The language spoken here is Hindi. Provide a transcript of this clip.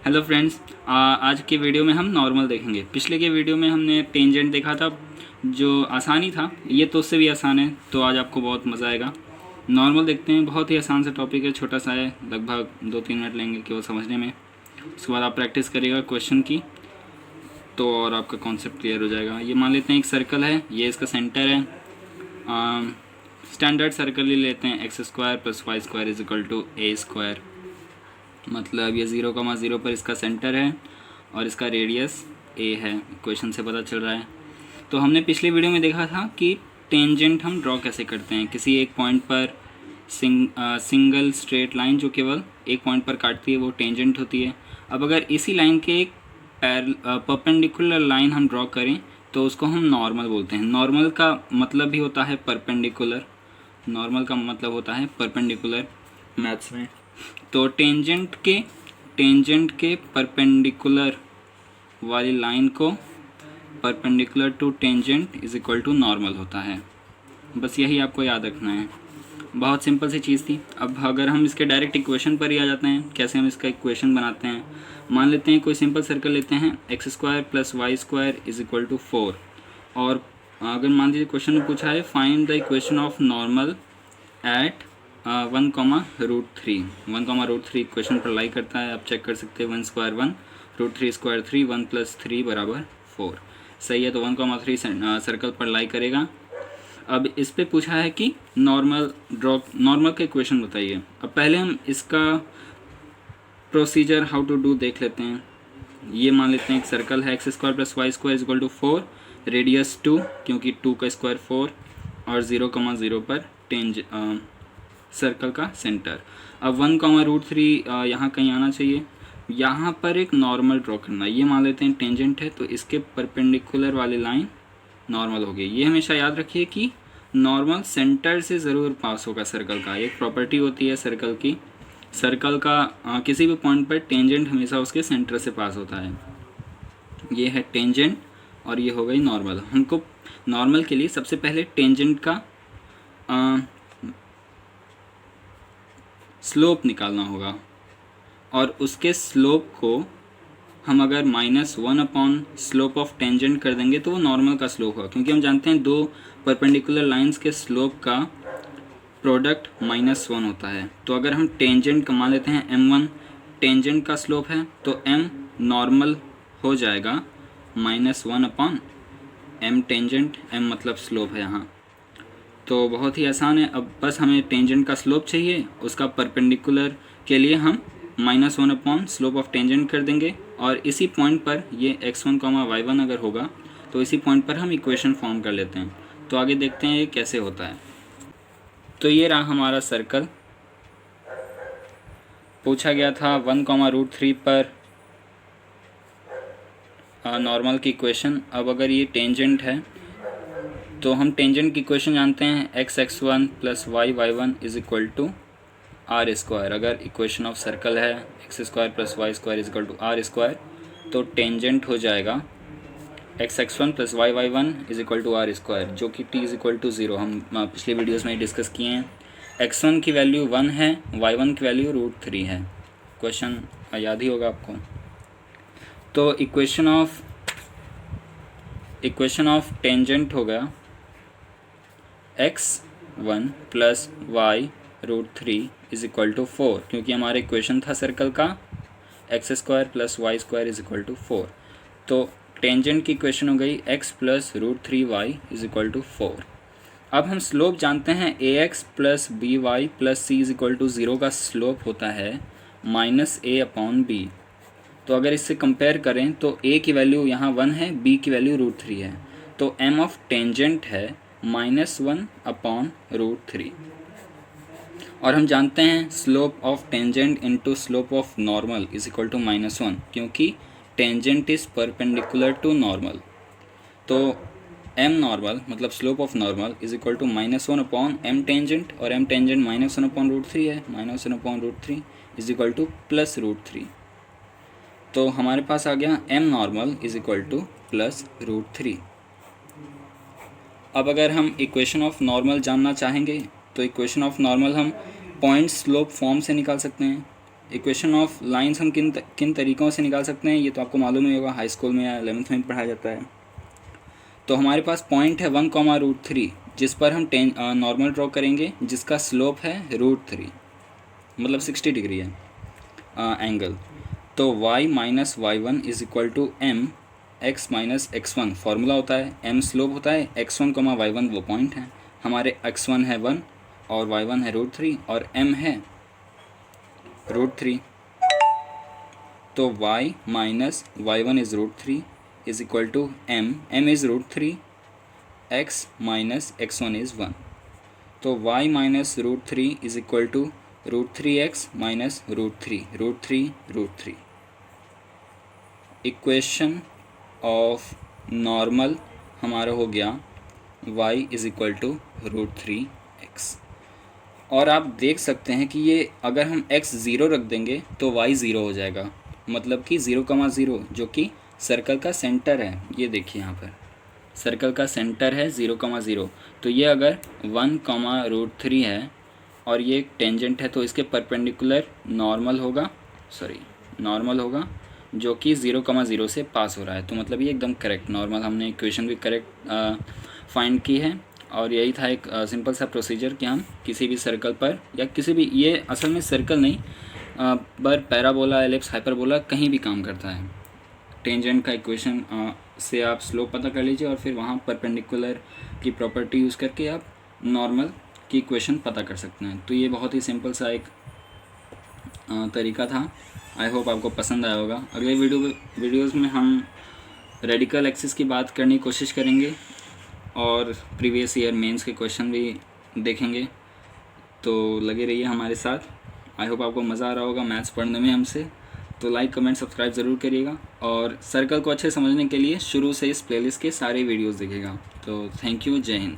हेलो फ्रेंड्स, आज की वीडियो में हम नॉर्मल देखेंगे। पिछले के वीडियो में हमने टेंजेंट देखा था जो आसानी था, ये तो उससे भी आसान है, तो आज आपको बहुत मज़ा आएगा। नॉर्मल देखते हैं, बहुत ही आसान सा टॉपिक है, छोटा सा है, लगभग 2-3 मिनट लेंगे केवल समझने में। उसके बाद आप प्रैक्टिस करिएगा क्वेश्चन की, तो और आपका कॉन्सेप्ट क्लियर हो जाएगा। ये मान लेते हैं एक सर्कल है, ये इसका सेंटर है। स्टैंडर्ड सर्कल ही लेते हैं, x² + y² = a²। मतलब ये 0,0 पर इसका सेंटर है और इसका रेडियस a है। इक्वेशन से पता चल रहा है। तो हमने पिछली वीडियो में देखा था कि टेंजेंट हम ड्रॉ कैसे करते हैं। किसी एक पॉइंट पर सिंगल स्ट्रेट लाइन जो केवल एक पॉइंट पर काटती है वो टेंजेंट होती है। अब अगर इसी लाइन के एक परपेंडिकुलर लाइन हम ड्रॉ करें तो उसको हम नॉर्मल बोलते हैं। नॉर्मल का मतलब भी होता है परपेंडिकुलर। नॉर्मल का मतलब होता है परपेंडिकुलर मैथ्स में। तो टेंजेंट के परपेंडिकुलर वाली लाइन को परपेंडिकुलर टू टेंजेंट = नॉर्मल होता है। बस यही आपको याद रखना है। बहुत सिंपल सी चीज़ थी। अब अगर हम इसके डायरेक्ट इक्वेशन पर ही आ जाते हैं, कैसे हम इसका इक्वेशन बनाते हैं। मान लेते हैं कोई सिंपल सर्कल लेते हैं, x² + y² = 4। और अगर मान लीजिए क्वेश्चन में पूछा है find the equation of normal at 1,√3। 1,√3 equation पर लाई करता है। आप चेक कर सकते हैं 1 स्क्वायर 1, √3 स्क्वायर 3, 1 + 3 = 4। सही है, तो 1,3 सर्कल पर लाई करेगा। अब इस पे पूछा है कि नॉर्मल का इक्वेशन बताइए। अब पहले हम इसका प्रोसीजर हाउ टू डू देख लेते हैं। ये मान लेते हैं एक सर्कल है, x² + y² = 4, रेडियस 2 क्योंकि 2 का स्क्वायर 4 और 0,0 पर सर्कल का सेंटर। अब 1,√3 यहाँ कहीं आना चाहिए। यहाँ पर एक नॉर्मल ड्रॉ करना। ये मान लेते हैं टेंजेंट है, तो इसके परपेंडिकुलर वाली लाइन नॉर्मल होगी। ये हमेशा याद रखिए कि नॉर्मल सेंटर से ज़रूर पास होगा सर्कल का। एक प्रॉपर्टी होती है सर्कल की। सर्कल का किसी भी पॉइंट पर टेंजेंट हमेशा उसके सेंटर से पास होता है। ये है टेंजेंट और ये हो गई नॉर्मल। हमको नॉर्मल के लिए सबसे पहले टेंजेंट का स्लोप निकालना होगा और उसके स्लोप को हम अगर -1 स्लोप ऑफ टेंजेंट कर देंगे तो वो नॉर्मल का स्लोप होगा। क्योंकि हम जानते हैं दो परपेंडिकुलर लाइंस के स्लोप का प्रोडक्ट -1 होता है। तो अगर हम टेंजेंट का मान लेते हैं m1 टेंजेंट का स्लोप है, तो m नॉर्मल हो जाएगा -1/m टेंजेंट। m मतलब स्लोप है यहाँ। तो बहुत ही आसान है। अब बस हमें टेंजेंट का स्लोप चाहिए, उसका परपेंडिकुलर के लिए हम -1 स्लोप ऑफ टेंजेंट कर देंगे। और इसी पॉइंट पर ये x1, y1 अगर होगा तो इसी पॉइंट पर हम इक्वेशन फॉर्म कर लेते हैं। तो आगे देखते हैं ये कैसे होता है। तो ये रहा हमारा सर्कल। पूछा गया था 1,√3 पर नॉर्मल की इक्वेशन। अब अगर ये टेंजेंट है तो हम टेंजेंट की इक्वेशन जानते हैं, x(x1) + y(y1) = r²। अगर इक्वेशन ऑफ सर्कल है x² + y² = r², तो टेंजेंट हो जाएगा x(x1) + y(y1) = r², जो कि t = 0। हम पिछले वीडियोस में डिस्कस किए हैं। x1 की वैल्यू 1 है, y1 की वैल्यू √3 है। क्वेश्चन याद ही होगा आपको। तो इक्वेशन ऑफ टेंजेंट होगा x1 + y√3 = 4, क्योंकि हमारा इक्वेशन था सर्कल का x² + y² = 4। तो टेंजेंट की इक्वेशन हो गई x + √3y = 4। अब हम स्लोप जानते हैं ax + by + c = 0 का स्लोप होता है -a/b। तो अगर इससे कंपेयर करें तो a की वैल्यू यहाँ 1 है, b की वैल्यू √3 है। तो m ऑफ टेंजेंट है -1/√3। और हम जानते हैं slope of tangent into slope of normal = -1, क्योंकि tangent is perpendicular to normal. तो m नॉर्मल मतलब slope of normal = -1/m tangent, और m टेंजेंट -1/√3 है। -1/√3 = +√3। तो हमारे पास आ गया m नॉर्मल = +√3। अब अगर हम इक्वेशन ऑफ नॉर्मल जानना चाहेंगे तो इक्वेशन ऑफ नॉर्मल हम पॉइंट स्लोप फॉर्म से निकाल सकते हैं। इक्वेशन ऑफ लाइंस हम किन तरीक़ों से निकाल सकते हैं, ये तो आपको मालूम ही होगा, हाई स्कूल में या 11th में पढ़ाया जाता है। तो हमारे पास पॉइंट है 1,√3 जिस पर हम नॉर्मल ड्रॉ करेंगे, जिसका स्लोप है √3, मतलब 60 डिग्री है एंगल। तो y minus y1 is equal to m x minus x1 formula होता है, m स्लोप होता है, x1 y1 वो पॉइंट है, हमारे x1 है 1 और y1 है √3 और m है √3। तो y minus y1 is √3 is equal to m is √3, x minus x1 is 1। तो y minus √3 is equal to √3x minus √3 equation of normal हमारा हो गया y is equal to √3x। और आप देख सकते हैं कि ये अगर हम x 0 रख देंगे तो y 0 हो जाएगा, मतलब कि 0,0 जो कि सर्कल का सेंटर है। ये देखिए यहाँ पर सर्कल का सेंटर है 0,0। तो ये अगर 1,√3 है और ये एक टेंजेंट है तो इसके परपेंडिकुलर नॉर्मल होगा जो कि 0,0 से पास हो रहा है। तो मतलब ये एकदम करेक्ट नॉर्मल, हमने इक्वेशन भी करेक्ट फाइंड की है। और यही था एक सिंपल सा प्रोसीजर कि हम किसी भी सर्कल पर या किसी भी, ये असल में सर्कल नहीं पर पैराबोला, एलिप्स, हाइपरबोला कहीं भी काम करता है। टेंजेंट का इक्वेशन से आप स्लोप पता कर लीजिए और फिर वहाँ परपेंडिकुलर की प्रॉपर्टी यूज़ करके आप नॉर्मल की इक्वेशन पता कर सकते हैं। तो ये बहुत ही सिंपल सा एक तरीका था। आई होप आपको पसंद आया होगा। अगले वीडियोज़ में हम रेडिकल एक्सिस की बात करने की कोशिश करेंगे और प्रीवियस ईयर मेंस के क्वेश्चन भी देखेंगे। तो लगे रहिए हमारे साथ। आई होप आपको मज़ा आ रहा होगा मैथ्स पढ़ने में हमसे। तो लाइक, कमेंट, सब्सक्राइब ज़रूर करिएगा और सर्कल को अच्छे समझने के लिए शुरू से इस प्लेलिस्ट के सारे वीडियोज़ देखिएगा। तो थैंक यू, जय हिंद।